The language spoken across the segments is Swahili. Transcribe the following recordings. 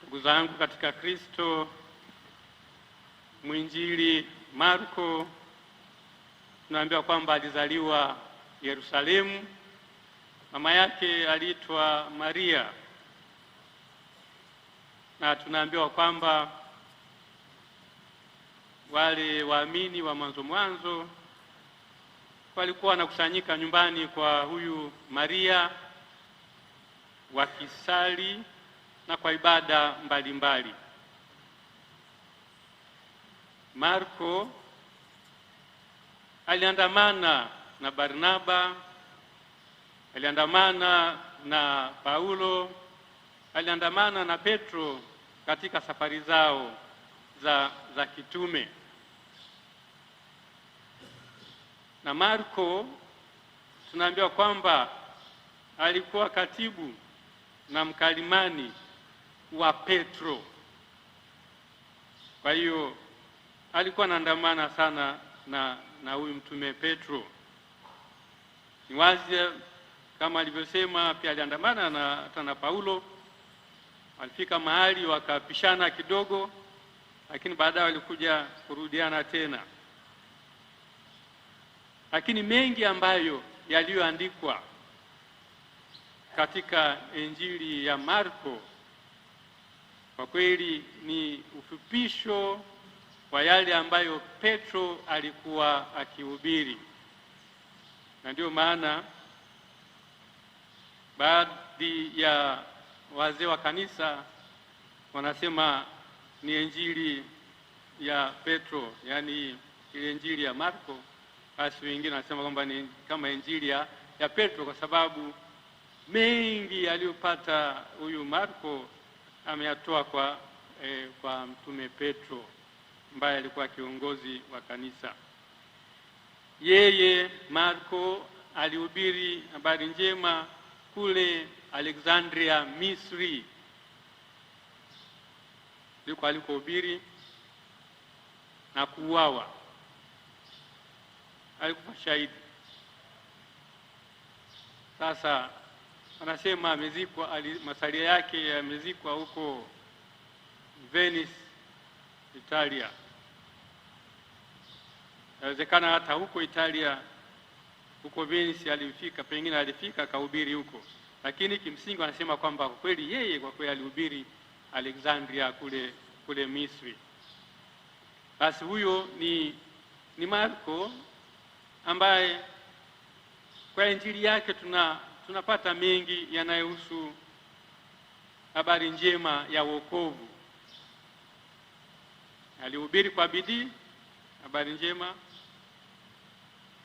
Ndugu zangu katika Kristo, mwinjili Marko tunaambiwa kwamba alizaliwa Yerusalemu. Mama yake aliitwa Maria, na tunaambiwa kwamba wale waamini wa mwanzo walikuwa wanakusanyika nyumbani kwa huyu Maria wakisali na kwa ibada mbalimbali. Marko aliandamana na Barnaba, aliandamana na Paulo, aliandamana na Petro katika safari zao za kitume. Na Marko tunaambiwa kwamba alikuwa katibu na mkalimani wa Petro. Kwa hiyo alikuwa anaandamana sana na huyu mtume Petro. Ni wazi kama alivyosema, pia aliandamana hata na Paulo. Walifika mahali wakapishana kidogo, lakini baadaye walikuja kurudiana tena. Lakini mengi ambayo yaliyoandikwa katika Injili ya Marko kwa kweli ni ufupisho wa yale ambayo Petro alikuwa akihubiri. Na ndio maana baadhi ya wazee wa kanisa wanasema ni Injili ya Petro, yani ile Injili ya Marko. Basi wengine wanasema kwamba ni kama Injili ya Petro, kwa sababu mengi aliyopata huyu Marko ameyatoa kwa mtume Petro ambaye alikuwa kiongozi wa kanisa. Yeye Marko alihubiri habari njema kule Alexandria, Misri, ndiko alikohubiri na kuuawa. Alikuwa shahidi. Sasa anasema amezikwa, masalia yake yamezikwa huko Venice, Italia. Inawezekana hata huko Italia, huko Venice alifika, pengine alifika akahubiri huko, lakini kimsingi wanasema kwamba kweli yeye kwa kweli alihubiri Alexandria kule Misri. Basi huyo ni Marko ambaye kwa Injili yake tunapata mengi yanayohusu habari njema ya wokovu. Alihubiri kwa bidii habari njema.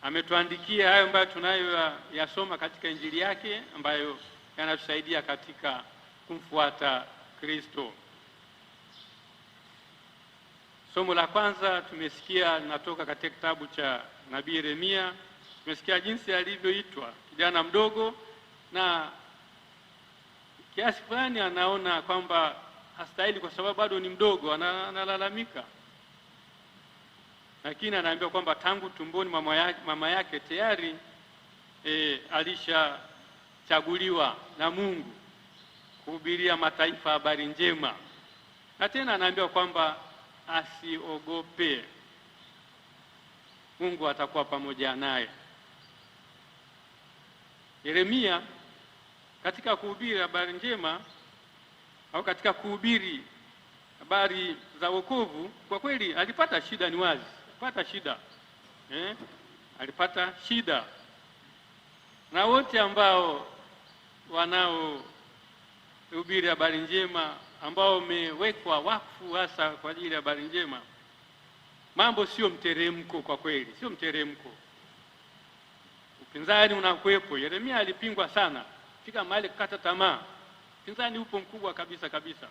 Ametuandikia hayo ambayo tunayoyasoma katika Injili yake, ambayo yanatusaidia katika kumfuata Kristo. Somo la kwanza tumesikia linatoka katika kitabu cha Nabii Yeremia. Tumesikia jinsi alivyoitwa kijana mdogo, na kiasi fulani anaona kwamba hastahili kwa sababu bado ni mdogo, analalamika. Lakini anaambiwa kwamba tangu tumboni mama yake tayari alishachaguliwa na Mungu kuhubiria mataifa habari njema. Na tena anaambiwa kwamba asiogope, Mungu atakuwa pamoja naye. Yeremia katika kuhubiri habari njema au katika kuhubiri habari za wokovu, kwa kweli alipata shida, ni wazi. Alipata shida. Na wote ambao wanaohubiri habari njema, ambao wamewekwa wakfu hasa kwa ajili ya habari njema, mambo sio mteremko, kwa kweli sio mteremko. Upinzani unakuwepo. Yeremia alipingwa sana, fika mahali kukata tamaa. Upinzani upo mkubwa kabisa.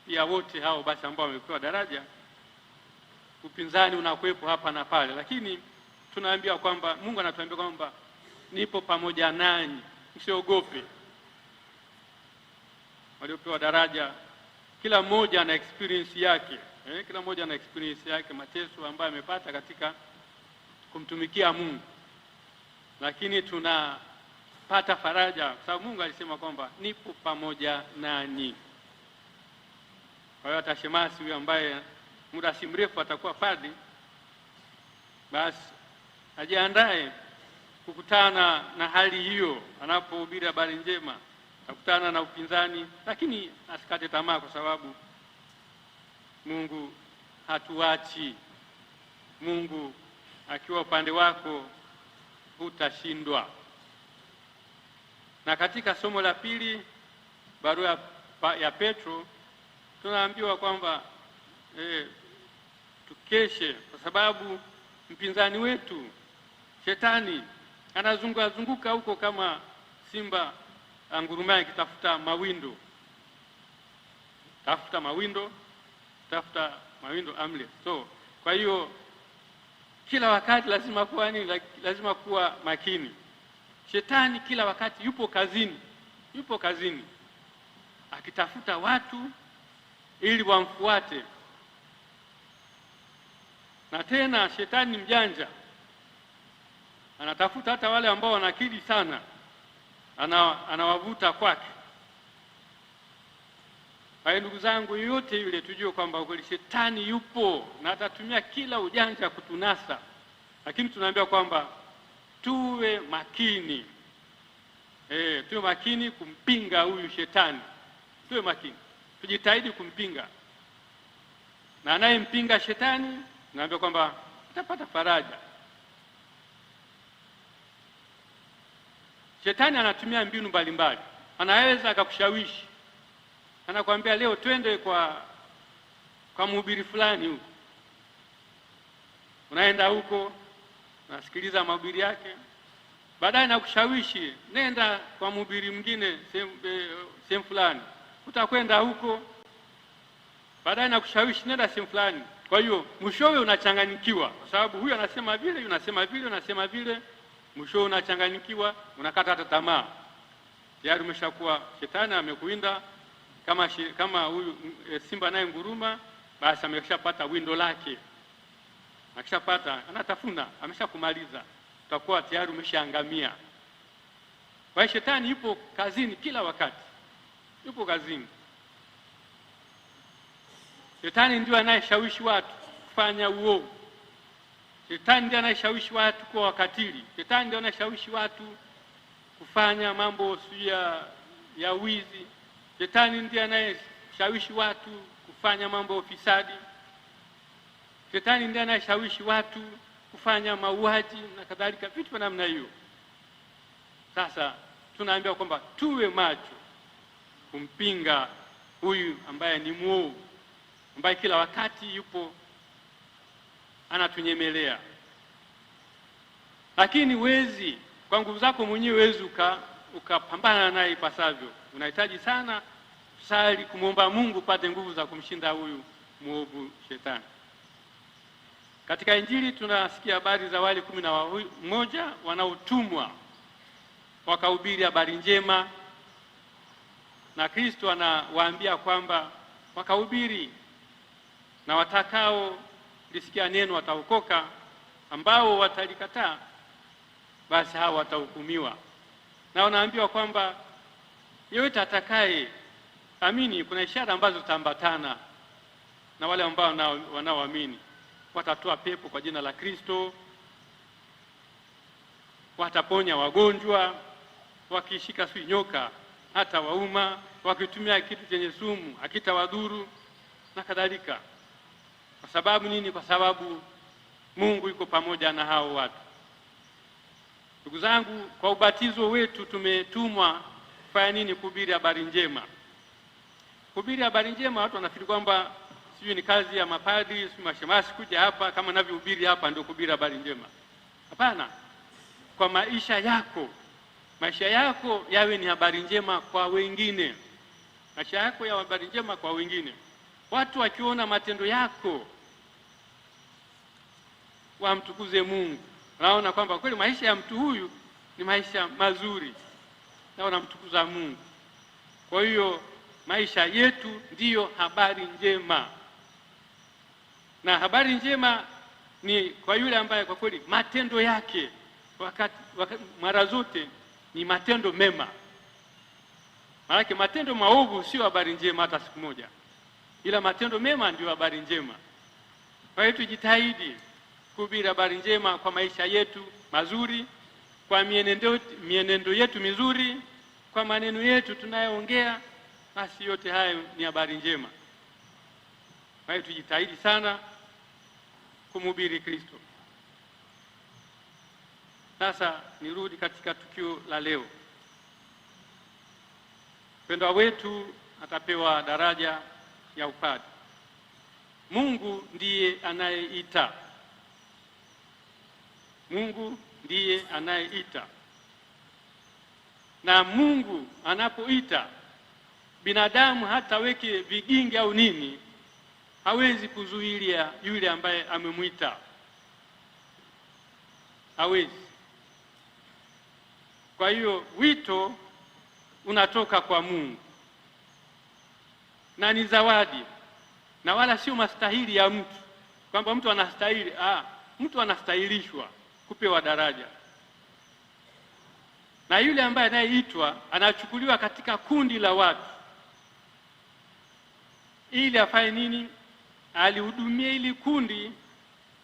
Pia wote hao basi ambao wamepewa daraja, upinzani unakuwepo hapa na pale, lakini tunaambiwa kwamba Mungu anatuambia kwamba nipo pamoja nanyi, msiogope. Waliopewa daraja, kila mmoja ana experience yake, mateso ambayo amepata katika kumtumikia Mungu. Lakini pata faraja, kwa sababu Mungu alisema kwamba nipo pamoja nanyi. Kwa hiyo hata shemasi huyu ambaye muda si mrefu atakuwa padri, basi ajiandae kukutana na hali hiyo. Anapohubiri habari njema akutana na upinzani, lakini asikate tamaa, kwa sababu Mungu hatuachi. Mungu akiwa upande wako hutashindwa. Na katika somo la pili, barua ya Petro, tunaambiwa kwamba tukeshe, kwa sababu mpinzani wetu Shetani anazunguka huko kama simba angurumaye akitafuta mawindo. Tafuta mawindo amle. So kwa hiyo kila wakati lazima kuwa makini. Shetani kila wakati yupo kazini akitafuta watu ili wamfuate. Na tena Shetani mjanja, anatafuta hata wale ambao wana akili sana, anawavuta kwake. Kwa hiyo ndugu zangu, yote yule tujue kwamba kweli Shetani yupo na atatumia kila ujanja kutunasa, lakini tunaambiwa kwamba tuwe makini. Tuwe makini kumpinga huyu Shetani. Tuwe makini, tujitahidi kumpinga, na anayempinga Shetani naambia kwamba atapata faraja. Shetani anatumia mbinu mbalimbali. Anaweza akakushawishi, anakuambia leo twende kwa mhubiri fulani huko. Unaenda huko, unasikiliza mahubiri yake, baadaye nakushawishi nenda kwa mhubiri mwingine sehemu fulani. Utakwenda huko, baadaye nakushawishi nenda sehemu fulani. Kwa hiyo mwishowe unachanganyikiwa, kwa sababu huyu anasema vile, unasema vile, mwishowe unachanganyikiwa, unakata hata tamaa. Tayari umeshakuwa Shetani amekuinda kama huyu simba naye nguruma, basi ameshapata windo lake. Akishapata anatafuna, ameshakumaliza, utakuwa tayari umeshaangamia. Kwa hiyo Shetani yupo kazini kila wakati, yupo kazini. Shetani ndio anayeshawishi watu kufanya uovu. Shetani ndiye anayeshawishi watu kuwa wakatili. Shetani ndiye anayeshawishi watu kufanya mambo ya wizi. Shetani ndiye anayeshawishi watu kufanya mambo ya ufisadi. Shetani ndiye anayeshawishi watu kufanya mauaji na kadhalika, vitu vya namna hiyo. Sasa tunaambiwa kwamba tuwe macho kumpinga huyu ambaye ni mwovu, ambaye kila wakati yupo anatunyemelea. Lakini wezi kwa nguvu zako mwenyewe wezi ukapambana naye ipasavyo. Unahitaji sana kusali, kumwomba Mungu upate nguvu za kumshinda huyu mwovu Shetani. Katika Injili tunasikia habari za wale 11 wanaotumwa wakahubiri habari njema, na Kristo anawaambia kwamba wakahubiri, na watakao lisikia neno wataokoka, ambao watalikataa basi hao watahukumiwa. Na wanaambiwa kwamba yeyote atakaye amini, kuna ishara ambazo zitaambatana na wale ambao wanaoamini. Watatoa pepo kwa jina la Kristo, wataponya wagonjwa, wakishika nyoka hata wauma, wakitumia kitu chenye sumu hakitawadhuru na kadhalika. Kwa sababu nini? Kwa sababu Mungu yuko pamoja na hao watu. Ndugu zangu, kwa ubatizo wetu tumetumwa kufanya nini? Kuhubiri habari njema. Kuhubiri habari njema, watu wanafikiri kwamba sio ni kazi ya mapadri, sio mashemasi kuja hapa kama ninavyohubiri hapa ndio kuhubiri habari njema. Hapana. Kwa maisha yako yawe ni habari njema kwa wengine. Maisha yako ya habari njema kwa wengine. Watu wakiona matendo yako wamtukuze Mungu. Naona kwamba kweli maisha ya mtu huyu ni maisha mazuri, na wanamtukuza Mungu. Kwa hiyo maisha yetu ndiyo habari njema, na habari njema ni kwa yule ambaye kwa kweli matendo yake mara zote ni matendo mema. Maana matendo maovu sio habari njema hata siku moja, ila matendo mema ndio habari njema. Kwa hiyo tujitahidi kuhubiri habari njema kwa maisha yetu mazuri, kwa mienendo yetu mizuri, kwa maneno yetu tunayoongea, basi yote hayo ni habari njema. Kwa hiyo tujitahidi sana kumhubiri Kristo. Sasa nirudi katika tukio la leo. Mpendwa wetu atapewa daraja ya upadre. Mungu ndiye anayeita. Mungu ndiye anayeita. Na Mungu anapoita, binadamu hata weke vigingi au nini, hawezi kuzuilia yule ambaye amemwita. Hawezi. Kwa hiyo wito unatoka kwa Mungu na ni zawadi, na wala sio mastahili ya mtu, kwamba mtu anastahili. Mtu anastahilishwa kupewa daraja, na yule ambaye anayeitwa anachukuliwa katika kundi la watu ili afanye nini? Alihudumia ili kundi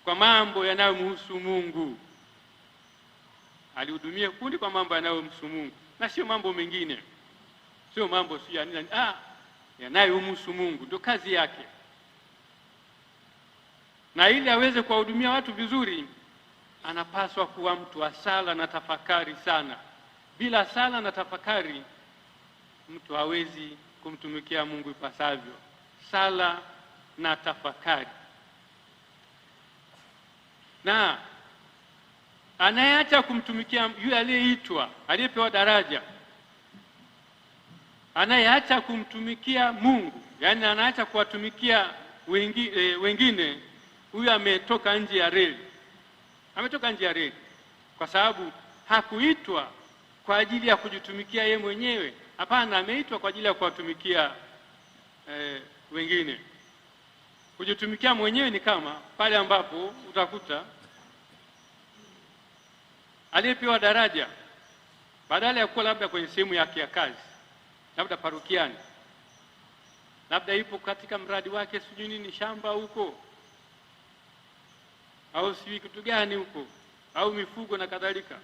kwa mambo yanayomhusu Mungu. Alihudumia kundi kwa mambo yanayomhusu Mungu, na sio mambo mengine, sio mambo sio ya nini, yanayomhusu Mungu. Ndio kazi yake. Na ili aweze kuwahudumia watu vizuri, anapaswa kuwa mtu wa sala na tafakari sana. Bila sala na tafakari, mtu hawezi kumtumikia Mungu ipasavyo. Sala na tafakari. Na anayeacha kumtumikia yule aliyeitwa, aliyepewa daraja, anayeacha kumtumikia Mungu, yani anaacha kuwatumikia wengine, huyu ametoka nje ya reli. Ametoka nje ya reli kwa sababu hakuitwa kwa ajili ya kujitumikia yeye mwenyewe. Hapana, ameitwa kwa ajili ya kuwatumikia wengine. Kujitumikia mwenyewe ni kama pale ambapo utakuta aliyepewa daraja, badala ya kuwa labda kwenye sehemu yake ya kazi, labda parokiani, labda ipo katika mradi wake sijui nini, shamba huko, au sijui kitu gani huko, au mifugo na kadhalika,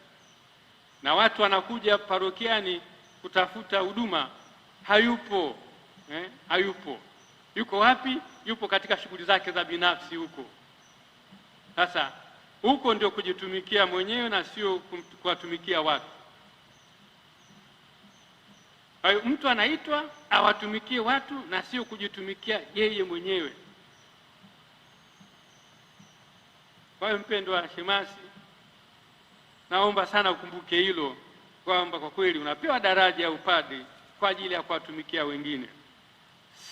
na watu wanakuja parokiani kutafuta huduma, hayupo. Hayupo. Yuko wapi? Yupo katika shughuli zake za binafsi huko. Sasa huko ndio kujitumikia mwenyewe na sio kuwatumikia watu. Hayo, mtu anaitwa awatumikie watu na sio kujitumikia yeye mwenyewe. Kwa hiyo mpendwa wa shemasi, naomba sana ukumbuke hilo, kwamba kwa kweli unapewa daraja ya upadre kwa ajili ya kuwatumikia wengine,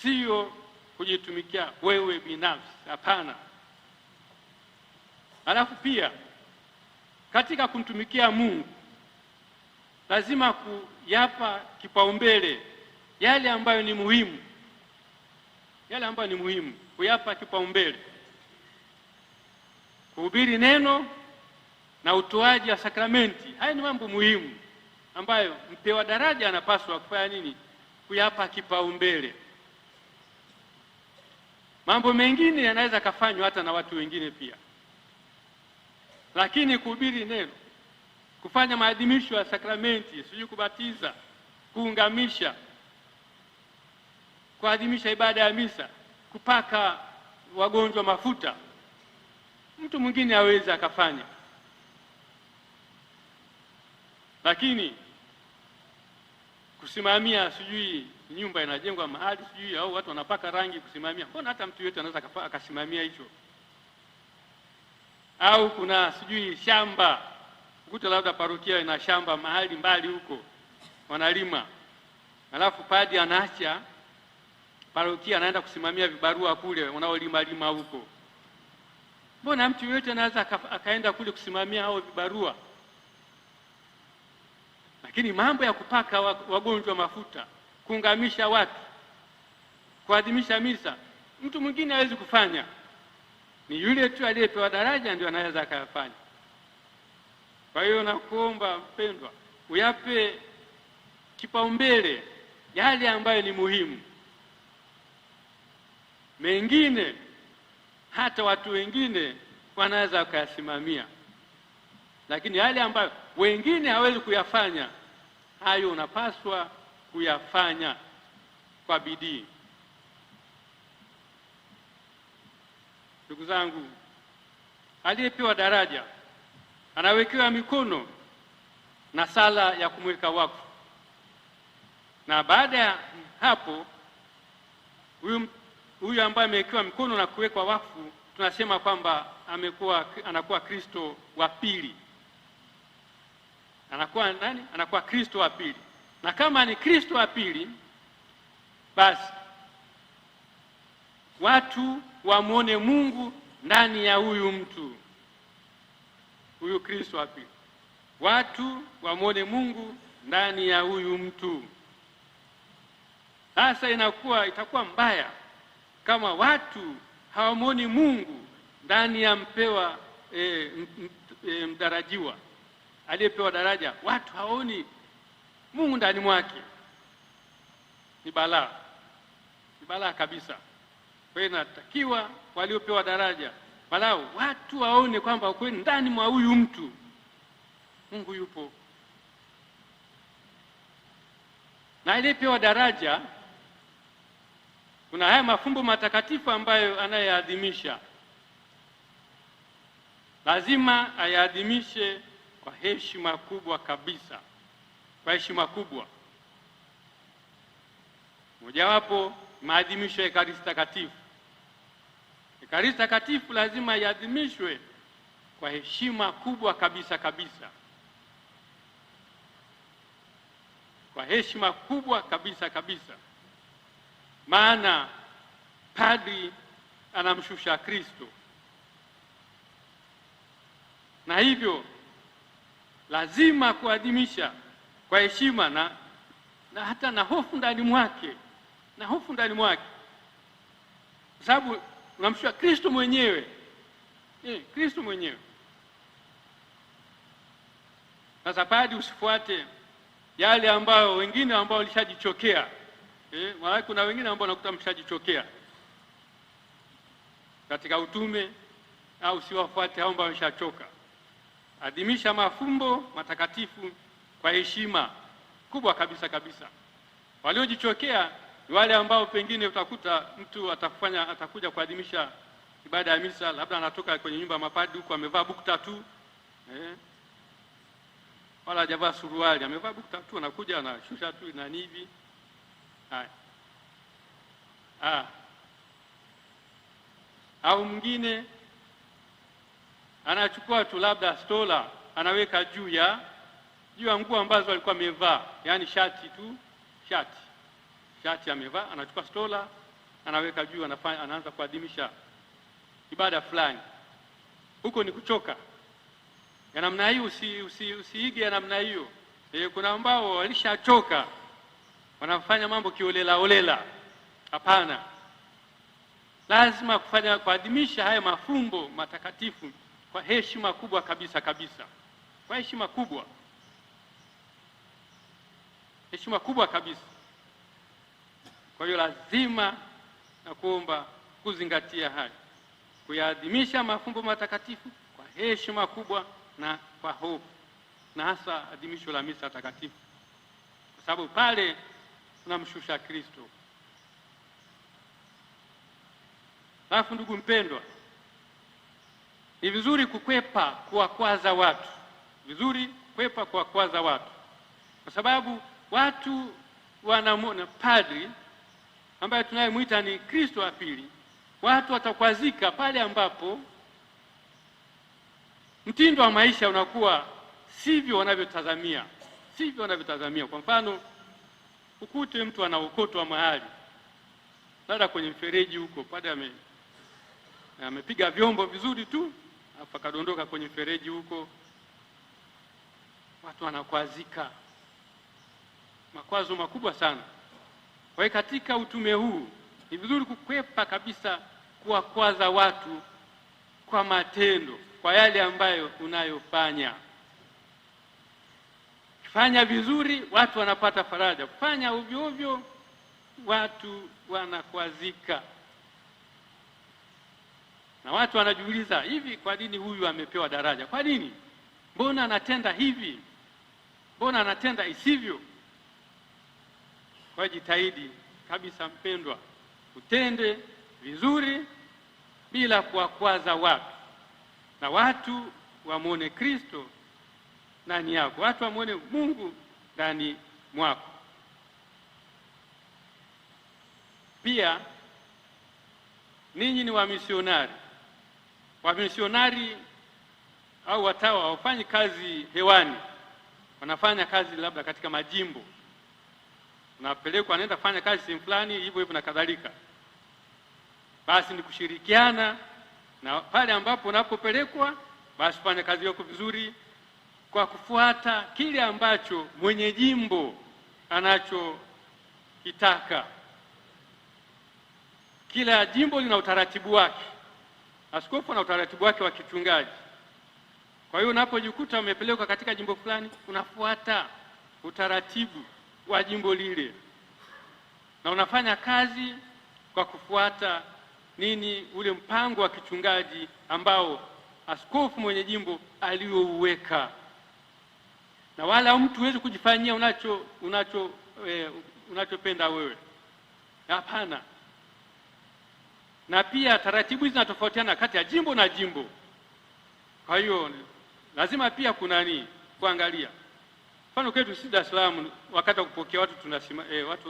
sio kujitumikia wewe binafsi. Hapana. Alafu pia katika kumtumikia Mungu lazima kuyapa kipaumbele yale ambayo ni muhimu, yale ambayo ni muhimu kuyapa kipaumbele. Kuhubiri neno na utoaji wa sakramenti, haya ni mambo muhimu ambayo mpewa daraja anapaswa kufanya nini? Kuyapa kipaumbele. Mambo mengine yanaweza kafanywa hata na watu wengine pia, lakini kuhubiri neno, kufanya maadhimisho ya sakramenti, sijui kubatiza, kuungamisha, kuadhimisha ibada ya misa, kupaka wagonjwa mafuta, mtu mwingine aweza akafanya. Lakini kusimamia sijui nyumba inajengwa mahali sijui, au watu wanapaka rangi kusimamia, mbona hata mtu yote anaweza akasimamia hicho? Au kuna sijui shamba, ukuta labda parokia ina shamba mahali mbali huko wanalima, alafu padi anaacha parokia anaenda kusimamia vibarua kule wanaolima huko. Mbona mtu yote anaweza akaenda kule kusimamia hao vibarua? Lakini mambo ya kupaka wagonjwa mafuta, kuungamisha watu, kuadhimisha misa, mtu mwingine hawezi kufanya. Ni yule tu aliyepewa daraja ndio anaweza akayafanya. Kwa hiyo nakuomba mpendwa, uyape kipaumbele yale ambayo ni muhimu. Mengine hata watu wengine wanaweza kuyasimamia, lakini yale ambayo wengine hawezi kuyafanya, hayo unapaswa kuyafanya kwa bidii. Ndugu zangu, aliyepewa daraja anawekewa mikono na sala ya kumweka wakfu, na baada ya hapo huyu ambaye amewekewa mikono na kuwekwa wakfu, tunasema kwamba anakuwa Kristo wa pili. Anakuwa nani? Anakuwa Kristo wa pili. Na kama ni Kristo wa pili, basi watu wamwone Mungu ndani ya huyu mtu, huyu Kristo wa pili. Watu wamwone Mungu ndani ya huyu mtu. Sasa itakuwa mbaya kama watu hawamwoni Mungu ndani ya mdarajiwa aliyepewa daraja. Watu haoni Mungu ndani mwake. Ni balaa, ni balaa kabisa. Kwa hiyo inatakiwa waliopewa daraja walau watu waone kwamba kweli ndani mwa huyu mtu Mungu yupo. Na aliyepewa daraja, kuna haya mafumbo matakatifu ambayo anayeadhimisha, lazima ayaadhimishe kwa heshima kubwa kabisa, kwa heshima kubwa. Mojawapo maadhimisho ya Ekaristi Takatifu. Ekaristi Takatifu lazima iadhimishwe kwa heshima kubwa kabisa kabisa, kwa heshima kubwa kabisa kabisa, maana padri anamshusha Kristo, na hivyo lazima kuadhimisha kwa heshima na hata na hofu ndani mwake, na hofu ndani mwake, kwa sababu unamshusha Kristo mwenyewe, Kristo mwenyewe. Sasa padri usifuate yale ambayo wengine ambao walishajichokea. Maana kuna wengine ambao nakuta mshajichokea katika utume, au siwafuate hao ambao wameshachoka. Adhimisha mafumbo matakatifu kwa heshima kubwa kabisa kabisa. Waliojichokea ni wale ambao pengine utakuta mtu atakuja kuadhimisha ibada ya misa, labda anatoka kwenye nyumba ya mapadri huko amevaa bukta tu, wala hajavaa suruali, amevaa bukta tu, anakuja anashusha tu na hivi. Au mwingine anachukua tu labda stola anaweka juu ya nguo ambazo alikuwa amevaa, yani shati tu, shati amevaa, anachukua stola anaweka juu, anaanza kuadhimisha ibada fulani. Huko ni kuchoka. Ya namna hiyo usiige ya namna hiyo. Kuna ambao walishachoka wanafanya mambo kiolela olela. Hapana. Lazima kuadhimisha haya mafumbo matakatifu kwa heshima kubwa kabisa kabisa. Kwa heshima kubwa. Heshima kubwa kabisa. Kwa hiyo lazima na kuomba kuzingatia haya, kuyaadhimisha mafumbo matakatifu kwa heshima kubwa na kwa hofu, na hasa adhimisho la misa takatifu, kwa sababu pale tunamshusha Kristo. Alafu ndugu mpendwa, ni vizuri kukwepa kuwakwaza watu, kwa sababu watu wanamwona padri ambaye tunayemwita ni Kristo wa pili. Watu watakwazika pale ambapo mtindo wa maisha unakuwa sivyo wanavyotazamia. Kwa mfano, ukute mtu anaokotwa mahali, labda kwenye mfereji huko, pale amepiga vyombo vizuri tu, afa kadondoka kwenye mfereji huko, watu wanakwazika, makwazo makubwa sana. Kwa hiyo katika utume huu ni vizuri kukwepa kabisa kuwakwaza watu kwa matendo, kwa yale ambayo unayofanya. Ukifanya vizuri watu wanapata faraja, kufanya ovyo ovyo watu wanakwazika, na watu wanajiuliza, hivi kwa nini huyu amepewa daraja? Kwa nini? Mbona anatenda hivi? Mbona anatenda isivyo? Kwa jitahidi kabisa mpendwa, utende vizuri bila kuwakwaza watu, na watu wamwone Kristo ndani yako, watu wamwone Mungu ndani mwako. Pia ninyi ni wamisionari. Wamisionari au watawa hawafanyi kazi hewani, wanafanya kazi labda katika majimbo. Unapelekwa, anaenda kufanya kazi sehemu fulani, hivyo hivyo na kadhalika. Basi ni kushirikiana, na pale ambapo unapopelekwa basi fanya kazi yako vizuri kwa kufuata kile ambacho mwenye jimbo anachokitaka. Kila jimbo lina utaratibu wake. Askofu ana utaratibu wake wa kichungaji. Kwa hiyo unapojikuta umepelekwa katika jimbo fulani, unafuata utaratibu wa jimbo lile, na unafanya kazi kwa kufuata ule mpango wa kichungaji ambao askofu mwenye jimbo aliouweka. Na wala mtu huwezi kujifanyia unachopenda wewe, hapana. Na pia taratibu hizi zinatofautiana kati ya jimbo na jimbo. Kwa hiyo lazima pia kuangalia. Mfano kwetu sisi Dar es Salaam, wakati wa kupokea watu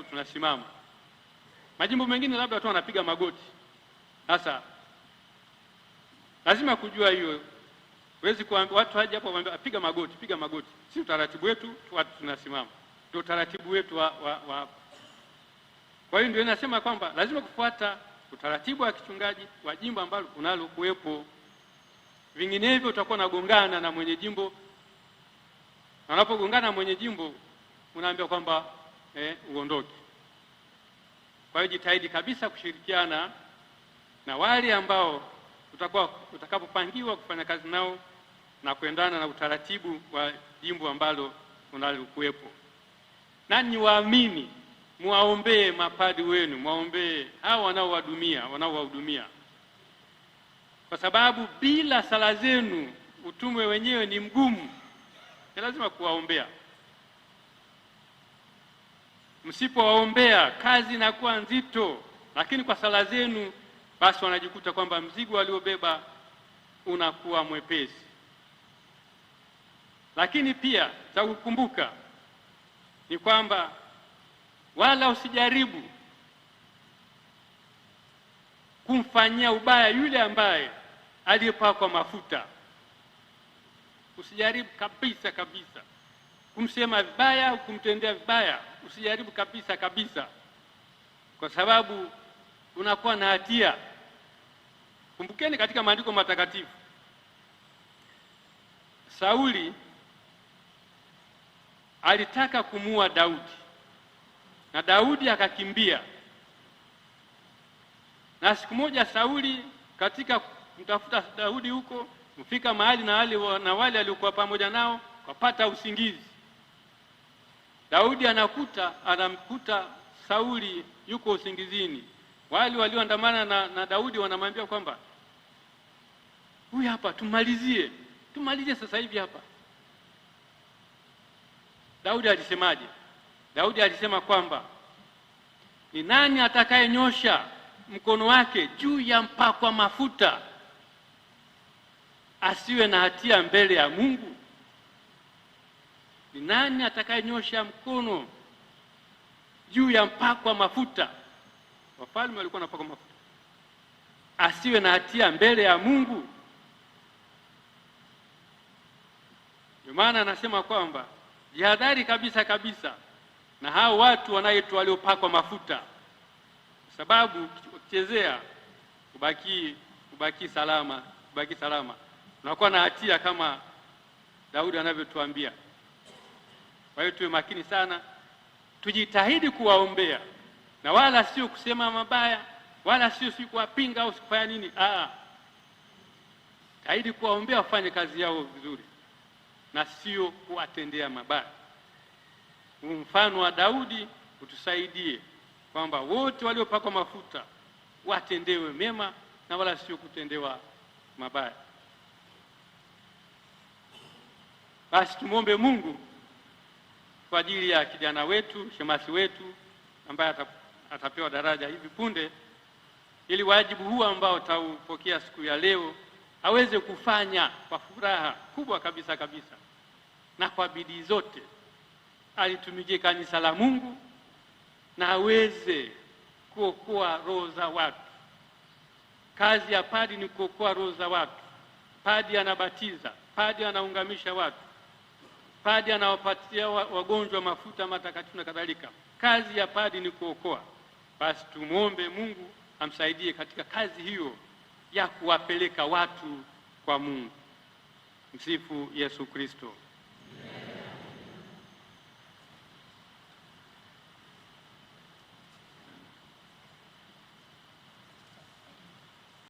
tunasimama. Majimbo mengine labda watu wanapiga magoti. Sasa lazima kujua hiyo. Huwezi kuambia watu haje hapo waambie piga magoti. Si utaratibu wetu, watu tunasimama. Ndio utaratibu wetu wa. Kwa hiyo ndio inasema kwamba lazima kufuata utaratibu wa kichungaji wa jimbo ambalo unalokuwepo. Vinginevyo utakuwa unagongana na mwenye jimbo. Na unapogongana na mwenye jimbo unaambia kwamba uondoke. Kwa hiyo jitahidi kabisa kushirikiana na wale ambao utakapopangiwa kufanya kazi nao na kuendana na utaratibu wa jimbo ambalo unalokuwepo. Nanyi waamini, muwaombee mapadi wenu, muwaombee hao wanaowahudumia. Kwa sababu bila sala zenu utume wenyewe ni mgumu. Ni lazima kuwaombea. Msipowaombea kazi inakuwa nzito, lakini kwa sala zenu basi wanajikuta kwamba mzigo waliobeba unakuwa mwepesi. Lakini pia cha kukumbuka ni kwamba wala usijaribu kumfanyia ubaya yule ambaye aliyepakwa mafuta. Usijaribu kabisa kumsema vibaya au kumtendea vibaya. Usijaribu kabisa, kwa sababu unakuwa na hatia. Kumbukeni katika maandiko matakatifu, Sauli alitaka kumuua Daudi, na Daudi akakimbia. Na siku moja Sauli katika kumtafuta Daudi huko, mfika mahali na wale aliokuwa pamoja nao wapata usingizi. Daudi anamkuta Sauli yuko usingizini. Wale walioandamana na Daudi wanamwambia kwamba huyu hapa, tumalizie sasa hivi hapa. Daudi alisemaje? Daudi alisema kwamba ni nani atakayenyosha mkono wake juu ya mpakwa mafuta asiwe na hatia mbele ya Mungu? Ni nani atakayenyosha mkono juu ya mpakwa mafuta? Wafalme walikuwa wanapakwa mafuta. Asiwe na hatia mbele ya Mungu. Ndio maana anasema kwamba jihadhari kabisa na hao watu wanaitwa waliopakwa mafuta, sababu ukichezea ubaki salama, unakuwa na hatia kama Daudi anavyotuambia. Kwa hiyo tuwe makini sana, tujitahidi kuwaombea, na wala sio kusema mabaya, wala sio kuwapinga au kufanya nini. Jitahidi kuwaombea wafanye kazi yao vizuri, na sio kuwatendea mabaya. mfano wa Daudi utusaidie kwamba wote waliopakwa mafuta watendewe mema na wala sio kutendewa mabaya. Basi tumwombe Mungu kwa ajili ya kijana wetu, shemasi wetu ambaye atapewa daraja hivi punde, ili wajibu huu ambao taupokea siku ya leo aweze kufanya kwa furaha kubwa kabisa na kwa bidii zote, alitumikie kanisa la Mungu na aweze kuokoa roho za watu. Kazi ya padi ni kuokoa roho za watu. Padi anabatiza, padi anaungamisha watu, padi anawapatia wagonjwa mafuta matakatifu na kadhalika. Kazi ya padi ni kuokoa. Basi tumuombe Mungu amsaidie katika kazi hiyo ya kuwapeleka watu kwa Mungu. Msifu Yesu Kristo.